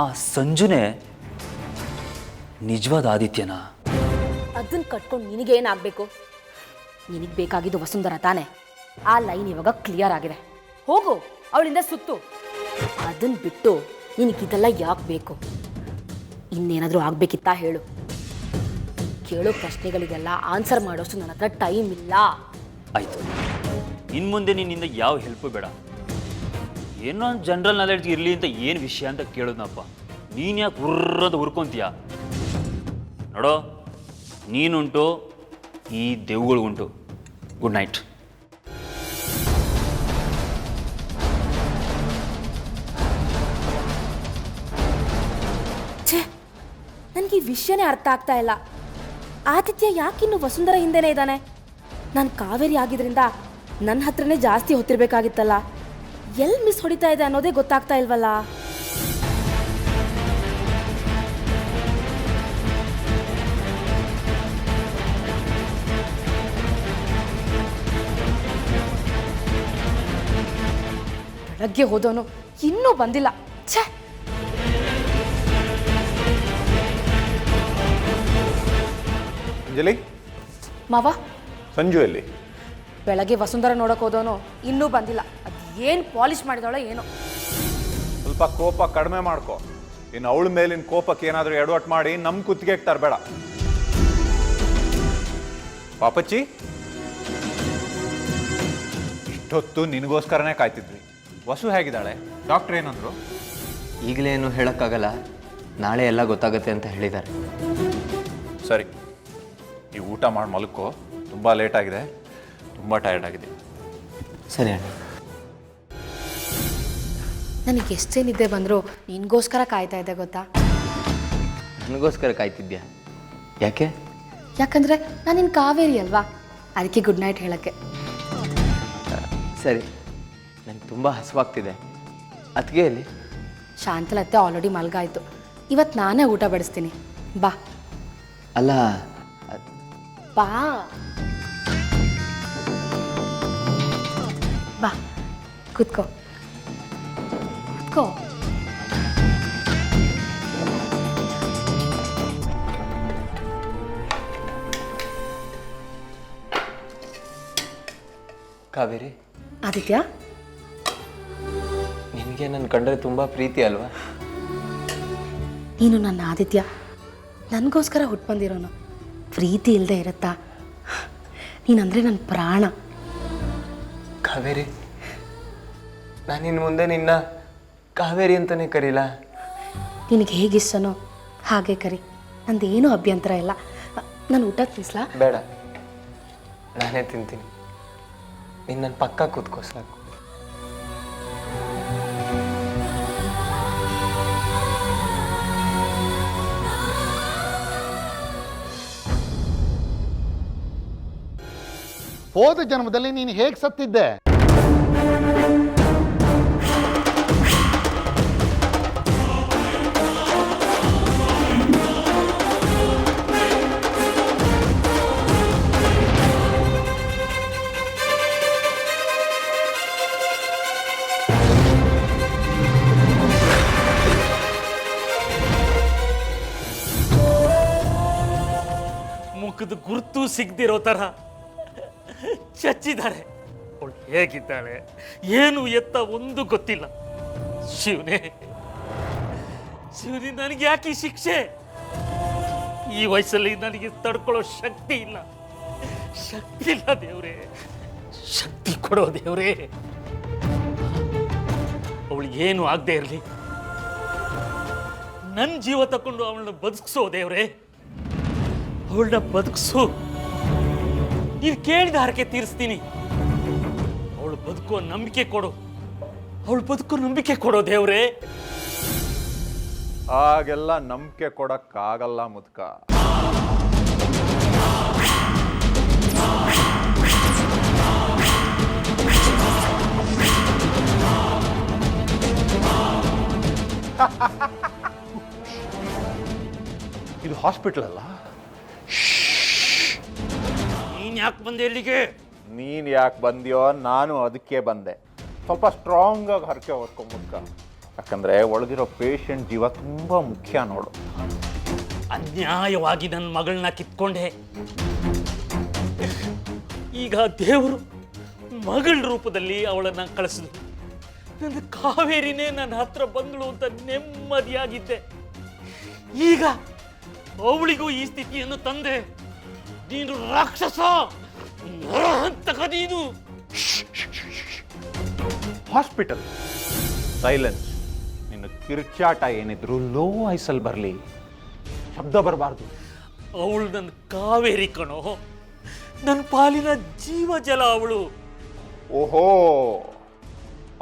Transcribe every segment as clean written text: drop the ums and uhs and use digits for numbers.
ಆ ಸಂಜುನೇ ನಿಜವಾದ ಆದಿತ್ಯನ? ಅದನ್ನ ಕಟ್ಕೊಂಡು ನಿನಗೇನಾಗಬೇಕು? ನಿನಗೆ ಬೇಕಾಗಿದ್ದು ವಸುಂಧರ ತಾನೆ. ಆ ಲೈನ್ ಇವಾಗ ಕ್ಲಿಯರ್ ಆಗಿದೆ. ಹೋಗು, ಅವಳಿಂದ ಸುತ್ತು. ಅದನ್ನ ಬಿಟ್ಟು ನಿನಗಿದೆಲ್ಲ ಯಾಕೆ ಬೇಕು? ಇನ್ನೇನಾದರೂ ಆಗಬೇಕಿತ್ತಾ ಹೇಳು. ಕೇಳೋ ಪ್ರಶ್ನೆಗಳಿಗೆಲ್ಲ ಆನ್ಸರ್ ಮಾಡೋಷ್ಟು ನನ್ನ ಹತ್ರ ಟೈಮ್ ಇಲ್ಲ. ಆಯಿತು, ಇನ್ನು ಮುಂದೆ ನಿನ್ನಿಂದ ಯಾವ ಹೆಲ್ಪು ಬೇಡ. ಏನೋ ಜನರಲ್ ನಾಲೆಡ್ಜ್ ಇರಲಿ ಅಂತ ಏನು ವಿಷಯ ಅಂತ ಕೇಳೋದನಪ್ಪ. ನೀನು ಯಾಕೆ ಉರ್ರದ ಹುರ್ಕೊಂತೀಯ? ನೋಡೋ, ನೀನುಂಟು, ಈ ದೆವ್ಗಳಿಗುಂಟು. Good night. ಛೇ, ನನಗೆ ಈ ವಿಷಯನೇ ಅರ್ಥ ಆಗ್ತಾ ಇಲ್ಲ. ಆದಿತ್ಯ ಯಾಕಿನ್ನು ವಸುಂಧರ ಹಿಂದೆನೇ ಇದ್ದಾನೆ? ನಾನು ಕಾವೇರಿ ಆಗಿದ್ರಿಂದ ನನ್ನ ಹತ್ರನೇ ಜಾಸ್ತಿ ಹೊತ್ತಿರ್ಬೇಕಾಗಿತ್ತಲ್ಲ. ಎಲ್ಲಿ ಮಿಸ್ ಹೊಡಿತಾ ಇದೆ ಅನ್ನೋದೇ ಗೊತ್ತಾಗ್ತಾ ಇಲ್ವಲ್ಲ. ಬೆಳಗ್ಗೆ ಹೋದವನು ಇನ್ನೂ ಬಂದಿಲ್ಲ. ಛೇ, ಅಂಜಲಿ, ಮಾವ, ಸಂಜು ಎಲ್ಲಿ? ಬೆಳಗ್ಗೆ ವಸುಂಧರ ನೋಡಕ್ ಹೋದವನು ಇನ್ನೂ ಬಂದಿಲ್ಲ. ಅದು ಏನು ಪಾಲಿಶ್ ಮಾಡಿದವಳ ಏನೋ. ಸ್ವಲ್ಪ ಕೋಪ ಕಡಿಮೆ ಮಾಡ್ಕೊ. ಇನ್ನು ಅವಳ ಮೇಲಿನ ಕೋಪಕ್ಕೆ ಏನಾದರೂ ಎಡವಟ್ ಮಾಡಿ ನಮ್ಮ ಕುತ್ತಿಗೆಗೆ ತರಬೇಡ. ಪಾಪಚ್ಚಿ, ಇಷ್ಟೊತ್ತು ನಿನಗೋಸ್ಕರನೇ ಕಾಯ್ತಿದ್ವಿ. ವಸು ಹೇಗಿದ್ದಾಳೆ? ಡಾಕ್ಟ್ರ್ ಏನಂದ್ರು? ಈಗಲೇ ಏನು ಹೇಳೋಕ್ಕಾಗಲ್ಲ, ನಾಳೆ ಎಲ್ಲ ಗೊತ್ತಾಗುತ್ತೆ ಅಂತ ಹೇಳಿದ್ದಾರೆ. ಸರಿ, ಈ ಊಟ ಮಾಡಿ ಮಲ್ಕೋ. ತುಂಬ ಲೇಟ್ ಆಗಿದೆ, ತುಂಬ ಟಯರ್ಡ್ ಆಗಿದೆ. ಸರಿ ಅಣ್ಣ. ನನಗೆ ಎಷ್ಟೇ ನಿದ್ದೆ ಬಂದರೂ ನಿನಗೋಸ್ಕರ ಕಾಯ್ತಾ ಇದ್ದೆ ಗೊತ್ತಾ? ನನಗೋಸ್ಕರ ಕಾಯ್ತಿದ್ಯಾ? ಯಾಕೆ? ಯಾಕಂದರೆ ನಾನು ನಿನ್ನ ಕಾವೇರಿ ಅಲ್ವಾ, ಅದಕ್ಕೆ ಗುಡ್ ನೈಟ್ ಹೇಳೋಕ್ಕೆ. ಸರಿ, ನನಗೆ ತುಂಬ ಹಸುವಾಗ್ತಿದೆ. ಅದಕ್ಕೆ ಅಲ್ಲಿ ಶಾಂತಲತ್ತೆ ಆಲ್ರೆಡಿ ಮಲ್ಗಾಯ್ತು. ಇವತ್ತು ನಾನೇ ಊಟ ಬಡಿಸ್ತೀನಿ, ಬಾ. ಅಲ್ಲ, ಬಾ ಬಾ, ಕೂತ್ಕೋ ಕೂತ್ಕೋ. ಕಾವೇರಿ, ಆದಿತ್ಯ, ನಿನಗೆ ನನ್ನ ಕಂಡ್ರೆ ತುಂಬ ಪ್ರೀತಿ ಅಲ್ವಾ? ನೀನು ನನ್ನ ಆದಿತ್ಯ, ನನಗೋಸ್ಕರ ಹುಟ್ಟು ಬಂದಿರೋನು. ಪ್ರೀತಿ ಇಲ್ಲದೆ ಇರುತ್ತಾ? ನೀನಂದರೆ ನನ್ನ ಪ್ರಾಣ. ಕಾವೇರಿ, ನಾನಿನ್ನು ಮುಂದೆ ನಿನ್ನ ಕಾವೇರಿ ಅಂತಲೇ ಕರೀಲ. ನಿನಗೆ ಹೇಗಿಷ್ಟನೋ ಹಾಗೆ ಕರಿ, ನಂದೇನೂ ಅಭ್ಯಂತರ ಇಲ್ಲ. ನಾನು ಊಟ ತಿನ್ನಿಸ್ಲಾ? ಬೇಡ, ನಾನೇ ತಿಂತೀನಿ. ನೀನು ನನ್ನ ಪಕ್ಕ ಕೂತ್ಕೋ ಸಾಕು. ಹೋದ ಜನ್ಮದಲ್ಲಿ ನೀನು ಹೇಗೆ ಸತ್ತಿದ್ದೆ? ಮುಖದ ಗುರುತು ಸಿಗದಿರೋ ಥರ ಚಚ್ಚಿದ್ದಾರೆ. ಅವಳು ಹೇಗಿದ್ದಾಳೆ, ಏನು ಎತ್ತ ಒಂದು ಗೊತ್ತಿಲ್ಲ. ಶಿವನೇ, ಶಿವನೇ, ನನಗೆ ಯಾಕೆ ಈ ಶಿಕ್ಷೆ? ಈ ವಯಸ್ಸಲ್ಲಿ ನನಗೆ ತಡ್ಕೊಳ್ಳೋ ಶಕ್ತಿ ಇಲ್ಲ, ಶಕ್ತಿ ಇಲ್ಲ. ದೇವ್ರೇ, ಶಕ್ತಿ ಕೊಡೋ ದೇವ್ರೇ. ಅವಳಿಗೆ ಏನು ಆಗದೆ ಇರಲಿ, ನನ್ನ ಜೀವ ತಕೊಂಡು ಅವಳನ್ನ ಬದುಕಿಸೋ ದೇವ್ರೇ, ಅವಳನ್ನ ಬದುಕಿಸು. ನೀನು ಕೇಳಿದ ಹರಕೆ ತೀರಿಸ್ತೀನಿ. ಅವಳು ಬದುಕುವ ನಂಬಿಕೆ ಕೊಡು, ಅವಳು ಬದುಕುವ ನಂಬಿಕೆ ಕೊಡೋ ದೇವ್ರೇ. ಹಾಗೆಲ್ಲ ನಂಬಿಕೆ ಕೊಡಕ್ಕಾಗಲ್ಲ ಮುದ್ಕ. ಇದು ಹಾಸ್ಪಿಟಲ್ ಅಲ್ಲ. ನೀನ್ ಯಾಕೆ ಬಂದೆ ಇಲ್ಲಿಗೆ? ನೀನು ಯಾಕೆ ಬಂದ್ಯೋ, ನಾನು ಅದಕ್ಕೆ ಬಂದೆ. ಸ್ವಲ್ಪ ಸ್ಟ್ರಾಂಗ್ ಆಗಿ ಹರಕೆ ಹೊತ್ಕೊಂಡ್ಬಿಟ್ಕ. ಯಾಕಂದರೆ ಒಳಗಿರೋ ಪೇಷಂಟ್ ಜೀವ ತುಂಬ ಮುಖ್ಯ ನೋಡು. ಅನ್ಯಾಯವಾಗಿ ನನ್ನ ಮಗಳನ್ನ ಕಿತ್ಕೊಂಡೆ. ಈಗ ದೇವರು ಮಗಳ ರೂಪದಲ್ಲಿ ಅವಳನ್ನ ಕಳಿಸಿದ್ರು. ನನ್ನ ಕಾವೇರಿನೇ ನನ್ನ ಹತ್ರ ಬಂದಳು ಅಂತ ನೆಮ್ಮದಿಯಾಗಿದ್ದೆ. ಈಗ ಅವಳಿಗೂ ಈ ಸ್ಥಿತಿಯನ್ನು ತಂದೆ. ನೀನು ರಾಕ್ಷಸ, ನರಹಂತಕದೀನು. Hospital silence. ನಿನ್ನ ಕಿರ್ಚಾಟ ಏನಿದ್ರು ಲೋ ವಾಯ್ಸಲ್ಲಿ ಬರಲಿ, ಶಬ್ದ ಬರಬಾರ್ದು. ಅವಳು ನನ್ನ ಕಾವೇರಿ ಕಣೋ, ನನ್ನ ಪಾಲಿನ ಜೀವ ಜಲ ಅವಳು. ಓಹೋ,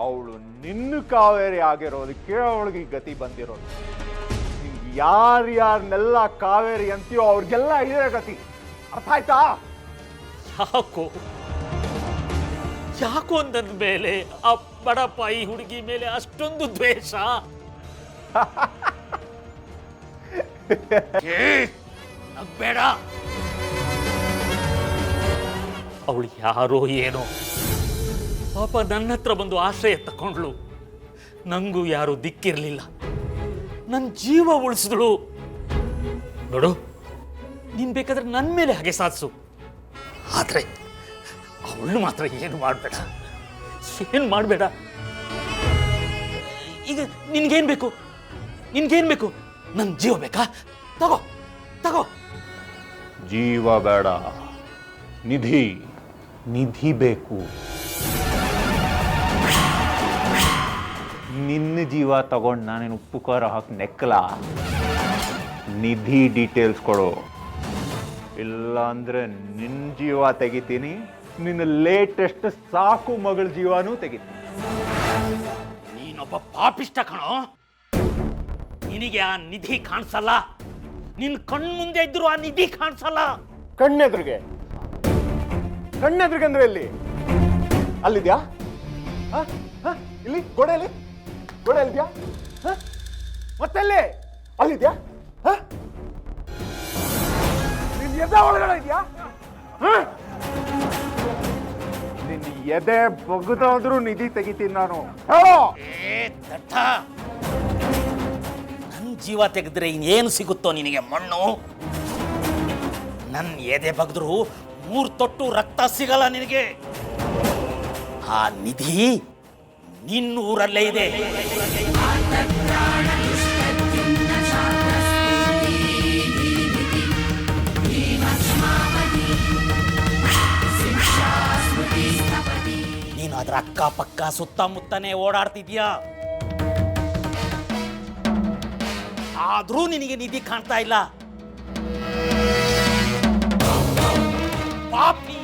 ಅವಳು ನಿನ್ನ ಕಾವೇರಿ ಆಗಿರೋದಕ್ಕೆ ಅವಳಿಗೆ ಈ ಗತಿ ಬಂದಿರೋದು. ಯಾರ್ಯಾರನ್ನೆಲ್ಲ ಕಾವೇರಿ ಅಂತೀಯೋ ಅವ್ರಿಗೆಲ್ಲ ಇದೇ ಗತಿ. ಅರ್ಥ ಆಯ್ತಾ? ಯಾಕೋ ನನ್ನ ಮೇಲೆ, ಆ ಬಡಪಾಯಿ ಹುಡುಗಿ ಮೇಲೆ ಅಷ್ಟೊಂದು ದ್ವೇಷ? ಬೇಡ, ಅವಳು ಯಾರೋ ಏನೋ ಪಾಪ ನನ್ನ ಹತ್ರ ಬಂದು ಆಶ್ರಯ ತಕೊಂಡ್ಳು. ನಂಗೂ ಯಾರು ದಿಕ್ಕಿರಲಿಲ್ಲ, ನನ್ನ ಜೀವ ಉಳಿಸಿದಳು. ನೋಡು, ನೀನ್ ಬೇಕಾದ್ರೆ ನನ್ನ ಮೇಲೆ ಹಾಗೆ ಸಾಧಿಸು, ಆದ್ರೆ ಅವಳು ಮಾತ್ರ ಏನು ಮಾಡಬೇಡ, ಏನು ಮಾಡಬೇಡ. ಈಗ ನಿನ್ಗೇನ್ ಬೇಕು? ನಿನ್ಗೇನ್ ಬೇಕು? ನನ್ನ ಜೀವ ಬೇಕಾ? ತಗೋ ತಗೋ. ಜೀವ ಬೇಡ, ನಿಧಿ. ನಿಧಿ ಬೇಕು. ನಿನ್ನ ಜೀವ ತಗೊಂಡು ನಾನೇನು ಉಪ್ಪು ಖಾರ ಹಾಕಿ ನೆಕ್ಕಲ. ನಿಧಿ ಡೀಟೇಲ್ಸ್ ಕೊಡು, ಇಲ್ಲ ಅಂದ್ರೆ ನಿನ್ನ ಜೀವ ತೆಗಿತೀನಿ, ನಿನ್ನ ಲೇಟೆಸ್ಟ್ ಸಾಕು ಮಗಳ ಜೀವನೂ ತೆಗಿತೀನಿ. ನೀನೊಬ್ಬ ಪಾಪಿಷ್ಟ ಕಣೋ. ನಿನಗೆ ಆ ನಿಧಿ ಕಾಣಿಸಲ್ಲ. ನಿನ್ ಕಣ್ಮುಂದೆ ಇದ್ರು ಆ ನಿಧಿ ಕಾಣಿಸಲ್ಲ. ಕಣ್ಣೆದ್ರಿಗೆ ಅಂದ್ರೆ ಎಲ್ಲಿ? ಅಲ್ಲಿದ್ಯಾ? ಇಲ್ಲಿ ಗೋಡೆಯಲ್ಲಿ ಇದೆಯಾ? ಮತ್ತೆಲ್ಲಿ? ಅಲ್ಲಿದ್ಯಾ? ನಿನ್ನ ಎದೆ ಒಳಗಡೆ ಇದೆಯಾ? ನಿನ್ನ ಎದೆ ಬಗ್ದಾದ್ರೂ ನಿಧಿ ತೆಗಿತೀನಿ ನಾನು. ನನ್ನ ಜೀವ ತೆಗೆದ್ರೆ ಇನ್ನೇನು ಸಿಗುತ್ತೋ ನಿನಗೆ? ಮಣ್ಣು. ನನ್ನ ಎದೆ ಬಗ್ದ್ರು 3 ತೊಟ್ಟು ರಕ್ತ ಸಿಗಲ್ಲ ನಿನಗೆ. ಆ ನಿಧಿ ನಿನ್ನೂರಲ್ಲೇ ಇದೆ. ನೀನು ಅದರ ಅಕ್ಕಪಕ್ಕ ಸುತ್ತಮುತ್ತನೇ ಓಡಾಡ್ತಿದ್ಯಾ, ಆದ್ರೂ ನಿನಗೆ ನಿಧಿ ಕಾಣ್ತಾ ಇಲ್ಲ. ಪಾಪಿ,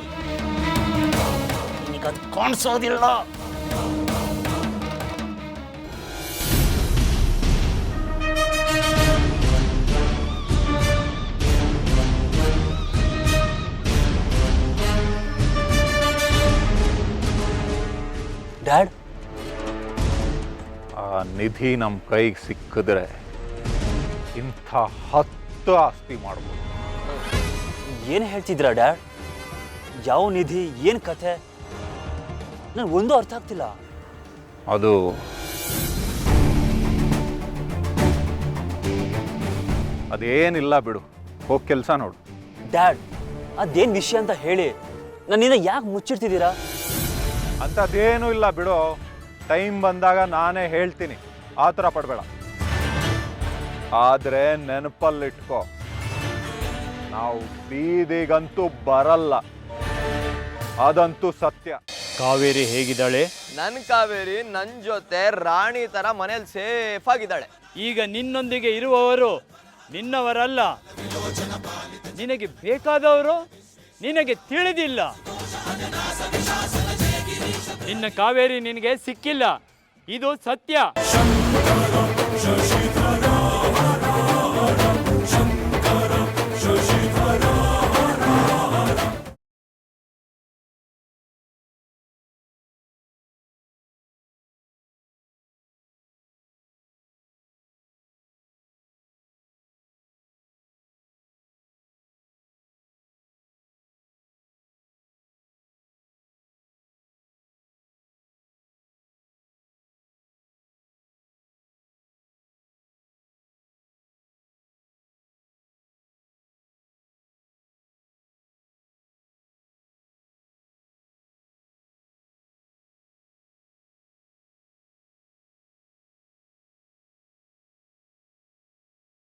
ನಿನಗದು ಕಾಣಿಸೋದಿಲ್ಲ. ಡ್ಯಾಡ್, ಆ ನಿಧಿ ನಮ್ಮ ಕೈಗೆ ಸಿಕ್ಕಿದ್ರೆ ಇಂಥ 10 ಆಸ್ತಿ ಮಾಡ್ಬೋದು. ಏನು ಹೇಳ್ತಿದ್ದೀರಾ ಡ್ಯಾಡ್? ಯಾವ ನಿಧಿ, ಏನು ಕಥೆ? ನನಗೆ ಒಂದು ಅರ್ಥ ಆಗ್ತಿಲ್ಲ. ಅದು ಅದೇನಿಲ್ಲ ಬಿಡು, ಹೋಗಿ ಕೆಲಸ ನೋಡು. ಡ್ಯಾಡ್, ಅದೇನು ವಿಷಯ ಅಂತ ಹೇಳಿ, ನನ್ನಿಂದ ಯಾಕೆ ಮುಚ್ಚಿಡ್ತಿದ್ದೀರಾ? ಅಂಥದ್ದೇನೂ ಇಲ್ಲ ಬಿಡು, ಟೈಮ್ ಬಂದಾಗ ನಾನೇ ಹೇಳ್ತೀನಿ, ಆ ಥರ ಪಡಬೇಡ. ಆದರೆ ನೆನಪಲ್ಲಿಟ್ಕೋ, ನಾವು ಬೀದಿಗಂತೂ ಬರಲ್ಲ, ಅದಂತೂ ಸತ್ಯ. ಕಾವೇರಿ ಹೇಗಿದ್ದಾಳೆ? ನನ್ನ ಕಾವೇರಿ ನನ್ನ ಜೊತೆ ರಾಣಿ ತರ ಮನೇಲಿ ಸೇಫ್ ಆಗಿದ್ದಾಳೆ. ಈಗ ನಿನ್ನೊಂದಿಗೆ ಇರುವವರು ನಿನ್ನವರಲ್ಲ, ನಿನಗೆ ಬೇಕಾದವರು ನಿನಗೆ ತಿಳಿದಿಲ್ಲ. ನಿನ್ನ ಕಾವೇರಿ ನಿನಗೆ ಸಿಕ್ಕಿಲ್ಲ, ಇದು ಸತ್ಯ.